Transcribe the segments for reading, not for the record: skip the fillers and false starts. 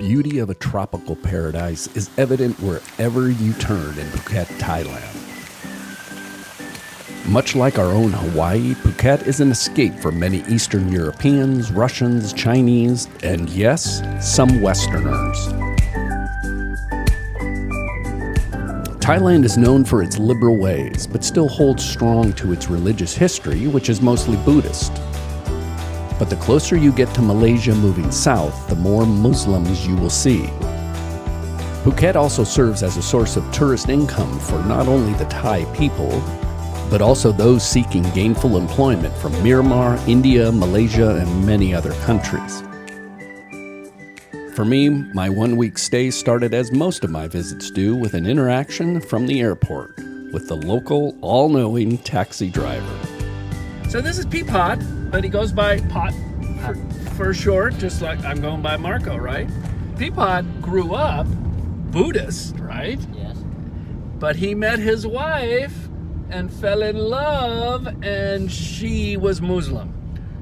beauty of a tropical paradise is evident wherever you turn in Phuket, Thailand. Much like our own Hawaii, Phuket is an escape for many Eastern Europeans, Russians, Chinese, and yes, some Westerners. Thailand is known for its liberal ways, but still holds strong to its religious history, which is mostly Buddhist. But the closer you get to Malaysia moving south, the more Muslims you will see. Phuket also serves as a source of tourist income for not only the Thai people, but also those seeking gainful employment from Myanmar, India, Malaysia, and many other countries. For me, my one-week stay started as most of my visits do, with an interaction from the airport with the local, all-knowing taxi driver. So this is Peapod, but he goes by Pot for short, just like I'm going by Marco, right? Peapod grew up Buddhist, right? Yes. But he met his wife and fell in love, and she was Muslim.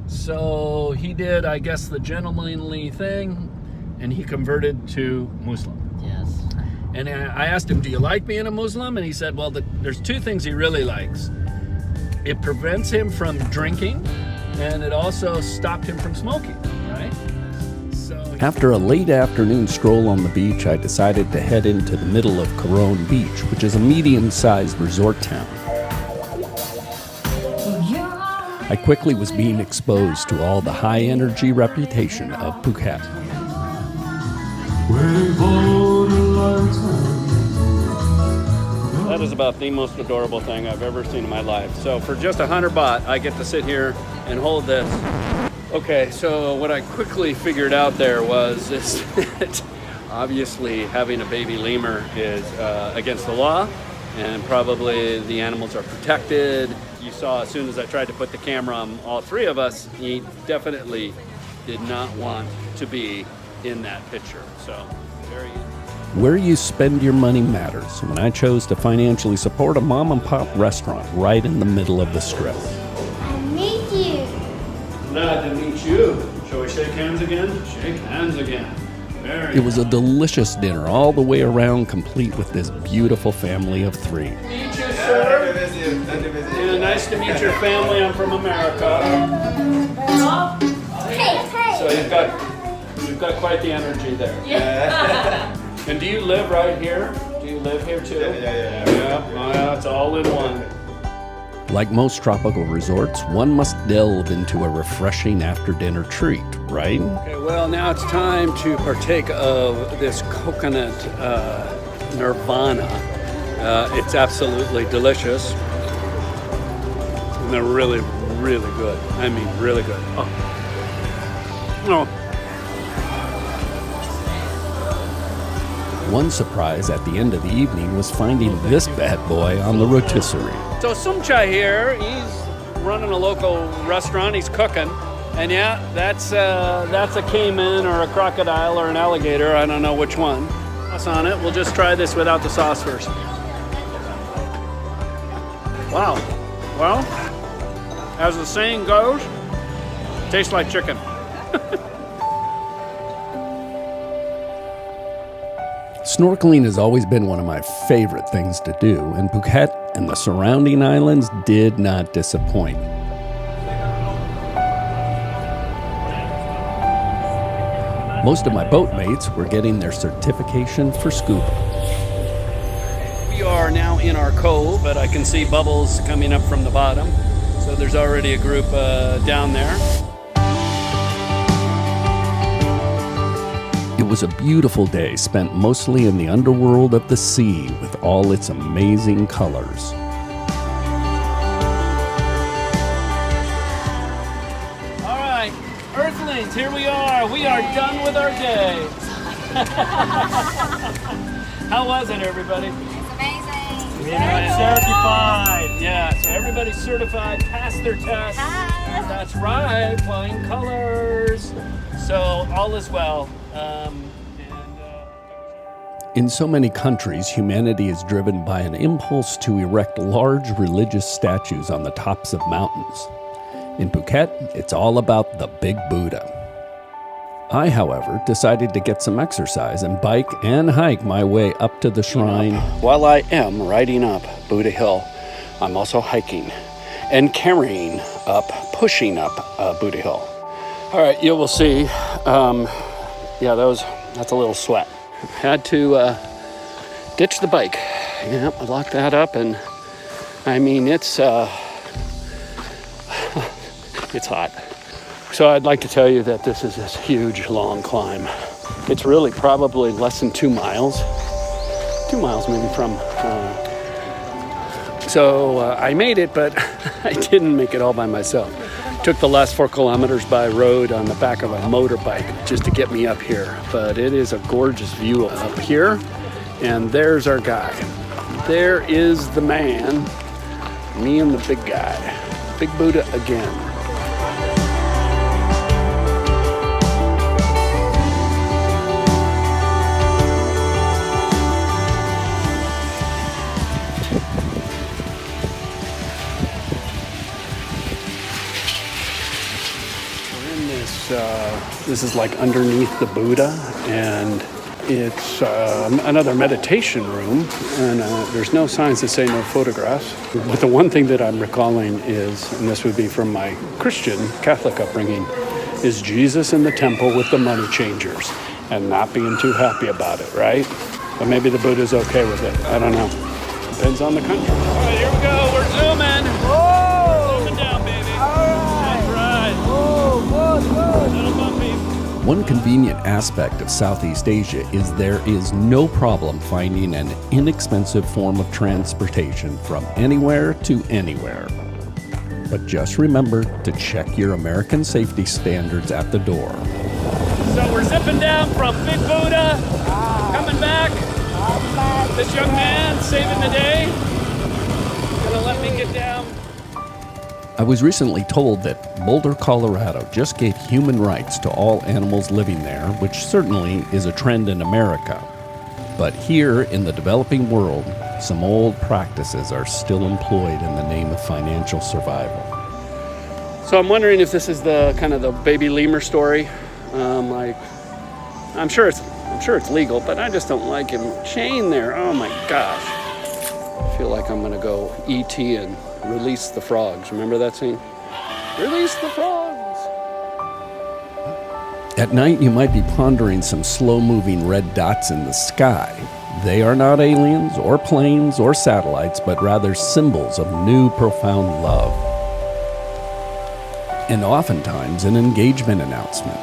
So he did, I guess, the gentlemanly thing, and he converted to Muslim. Yes. And I asked him, do you like being a Muslim? And he said, well, there's two things he really likes. It prevents him from drinking, and it also stopped him from smoking, right? So after a late afternoon stroll on the beach, I decided to head into the middle of Coron Beach, which is a medium-sized resort town. I quickly was being exposed to all the high-energy reputation of Phuket. that is about the most adorable thing I've ever seen in my life. So for just 100 baht, I get to sit here and hold this. Okay, so what I quickly figured out there was that obviously having a baby lemur is against the law, and probably the animals are protected. You saw as soon as I tried to put the camera on all three of us, he definitely did not want to be in that picture. So very Where you spend your money matters when I chose to financially support a mom and pop restaurant right in the middle of the strip. I meet you. glad to meet you. Shall we shake hands again? Shake hands again. Very It was a delicious dinner all the way around, complete with this beautiful family of three. Meet you, sir. Yeah, nice to meet your family. I'm from America. Hey. So you've got quite the energy there. Yeah. And do you live right here? Do you live here too? Yeah. Oh, yeah, it's all in one. Like most tropical resorts, one must delve into a refreshing after-dinner treat, right? Okay, well, now it's time to partake of this coconut nirvana. It's absolutely delicious. And they're really, really good. I mean, really good. Oh. One surprise at the end of the evening was finding this bad boy on the rotisserie. So Sumchai here, he's running a local restaurant, he's cooking. And yeah, that's a caiman or a crocodile or an alligator, I don't know which one. Sauce on it, we'll just try this without the sauce first. Wow, well, as the saying goes, tastes like chicken. Snorkeling has always been one of my favorite things to do, and Phuket and the surrounding islands did not disappoint. Most of my boatmates were getting their certification for scuba. We are now in our cove, but I can see bubbles coming up from the bottom. So there's already a group down there. It was a beautiful day spent mostly in the underworld of the sea with all its amazing colors. All right, Earthlings, here we are. We are done with our day. How was it, everybody? It's amazing. Certified. Yeah, so everybody's certified, passed their test. That's right, flying colors. So all is well. In so many countries, humanity is driven by an impulse to erect large religious statues on the tops of mountains. In Phuket, it's all about the Big Buddha. I, however, decided to get some exercise and bike and hike my way up to the shrine. While I am riding up Buddha Hill, I'm also hiking and carrying up, pushing up Buddha Hill. All right, you will see. That's a little sweat. Had to ditch the bike. Yep, I locked that up, and I mean it's hot. So I'd like to tell you that this is this huge, long climb. It's really probably less than 2 miles. 2 miles maybe from. So I made it, but I didn't make it all by myself. Took the last 4 kilometers by road on the back of a motorbike just to get me up here. But it is a gorgeous view up here. And there's our guy. There is the man, me and the big guy. Big Buddha again. This is like underneath the Buddha, and it's another meditation room, and there's no signs that say no photographs. But the one thing that I'm recalling is, and this would be from my Christian Catholic upbringing, is Jesus in the temple with the money changers and not being too happy about it, right? But maybe the Buddha's okay with it. I don't know. Depends on the country. All right, here we go. We're zooming. Whoa! Zooming down, baby. All right. That's right. Whoa, good. Little bumpy. One convenient aspect of Southeast Asia is there is no problem finding an inexpensive form of transportation from anywhere to anywhere. But just remember to check your American safety standards at the door. So we're zipping down from Big Buddha, coming back. This young man saving the day. Gonna let me get down. I was recently told that Boulder, Colorado just gave human rights to all animals living there, which certainly is a trend in America. But here in the developing world, some old practices are still employed in the name of financial survival. So I'm wondering if this is the kind of the baby lemur story. I'm sure it's legal, but I just don't like him chained there. Oh my gosh. I feel like I'm gonna go E.T. and release the frogs. Remember that scene? Release the frogs! At night, you might be pondering some slow-moving red dots in the sky. They are not aliens or planes or satellites, but rather symbols of new profound love. And oftentimes an engagement announcement.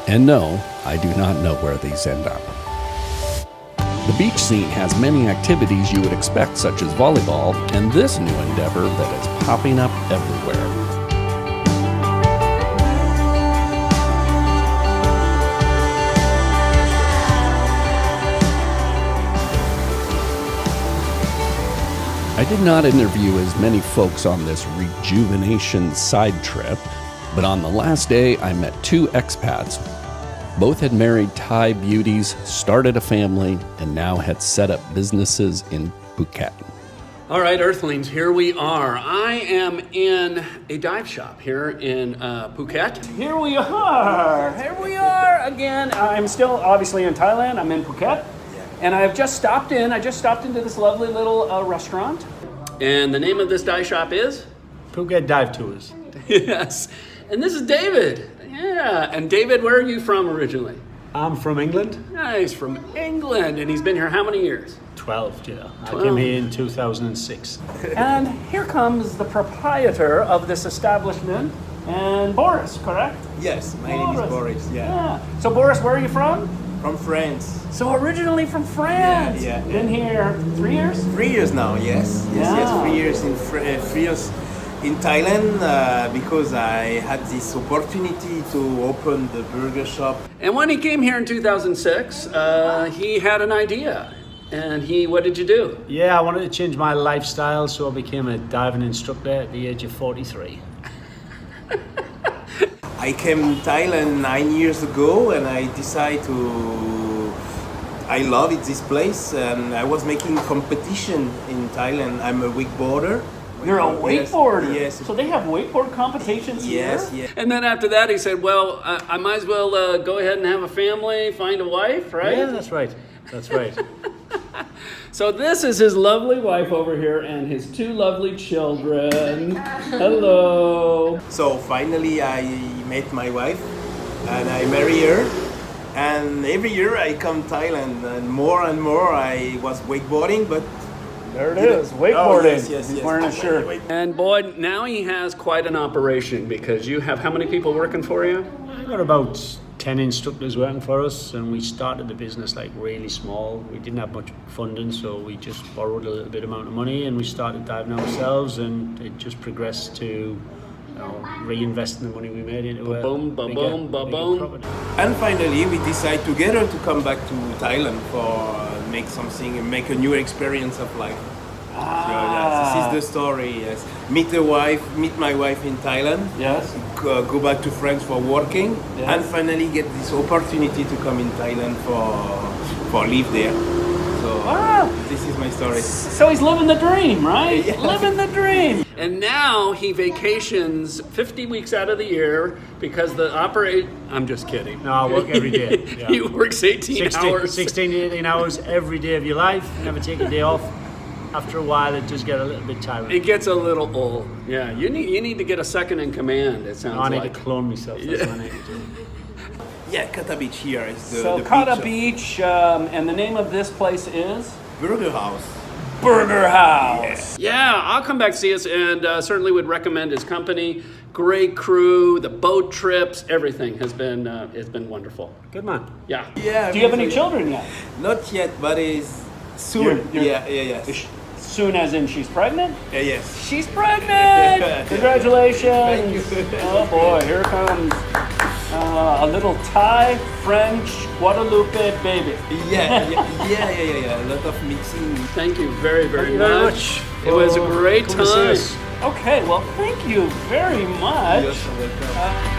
And no, I do not know where these end up. The beach scene has many activities you would expect, such as volleyball, and this new endeavor that is popping up everywhere. I did not interview as many folks on this rejuvenation side trip, but on the last day I met 2 expats. Both had married Thai beauties, started a family, and now had set up businesses in Phuket. All right, Earthlings, here we are. I am in a dive shop here in Phuket. Here we are. Here we are again. I'm still obviously in Thailand. I'm in Phuket. And I just stopped into this lovely little restaurant. And the name of this dive shop is? Phuket Dive Tours. Yes. And this is David. Yeah. And David, where are you from originally? I'm from England. Nice, from England. And he's been here how many years? 12, yeah. 12. I came here in 2006. And here comes the proprietor of this establishment, and Boris, correct? Yes, my name is Boris. Yeah. So Boris, where are you from? From France. So originally from France. Yeah. Been here 3 years? 3 years now. Yes. Yeah. 3 years in 3 years in Thailand because I had this opportunity to open the burger shop. And when he came here in 2006, he had an idea. And what did you do? Yeah, I wanted to change my lifestyle, so I became a diving instructor at the age of 43. I came to Thailand 9 years ago and I decided I love it, this place, and I was making competition in Thailand. I'm a wakeboarder. You're a wakeboarder. Yes. So they have wakeboard competitions Yes, here? yes. And then after that, he said, well, I might as well go ahead and have a family, find a wife, right? Yeah, that's right. That's right. So this is his lovely wife over here and his two lovely children. Hello. So finally I met my wife and I marry her. And every year I come Thailand and more I was wakeboarding, but There it is, wakeboarding. Oh, yes, He's yes. wearing a shirt. And boy, now he has quite an operation because you have how many people working for you? We've got about 10 instructors working for us, and we started the business like really small. We didn't have much funding, so we just borrowed a little bit amount of money and we started diving ourselves, and it just progressed to reinvesting the money we made into a Ba-boom, ba-boom, bigger ba-boom. property. And finally, we decide together to come back to Thailand for make a new experience of life. So, yes, this is the story. Yes, meet my wife in Thailand. Yes. Go back to France for working, Yes. and finally get this opportunity to come in Thailand for live there. So Wow. this is my story. So he's living the dream, right? Yeah. Living the dream. And now he vacations 50 weeks out of the year because I'm just kidding. No, I work every day. Yeah. He works 18 hours. 16 to 18 hours every day of your life. You never take a day off. After a while, it just get a little bit tiring. It gets a little old. Yeah, you need to get a second in command, it sounds I need like. to clone myself. That's what I need to do. Yeah, Kata Beach here is the So the Kata beach Beach, and the name of this place is? of Burger House. Burger House. Yeah, I'll come back to see us, and certainly would recommend his company. Great crew, the boat trips, everything has been wonderful. Good man. Yeah. Yeah, Do you have any really. children yet? Not yet, but is soon. You're- Yes. Soon as in she's pregnant? Yes. She's pregnant! Congratulations! Thank you. Oh boy, here comes a little Thai, French, Guadalupe baby. Yeah. A lot of mixing. Thank you very, very Thank you very much. much It was a for great coming to see time. us. Okay, well, thank you very much. You're so welcome.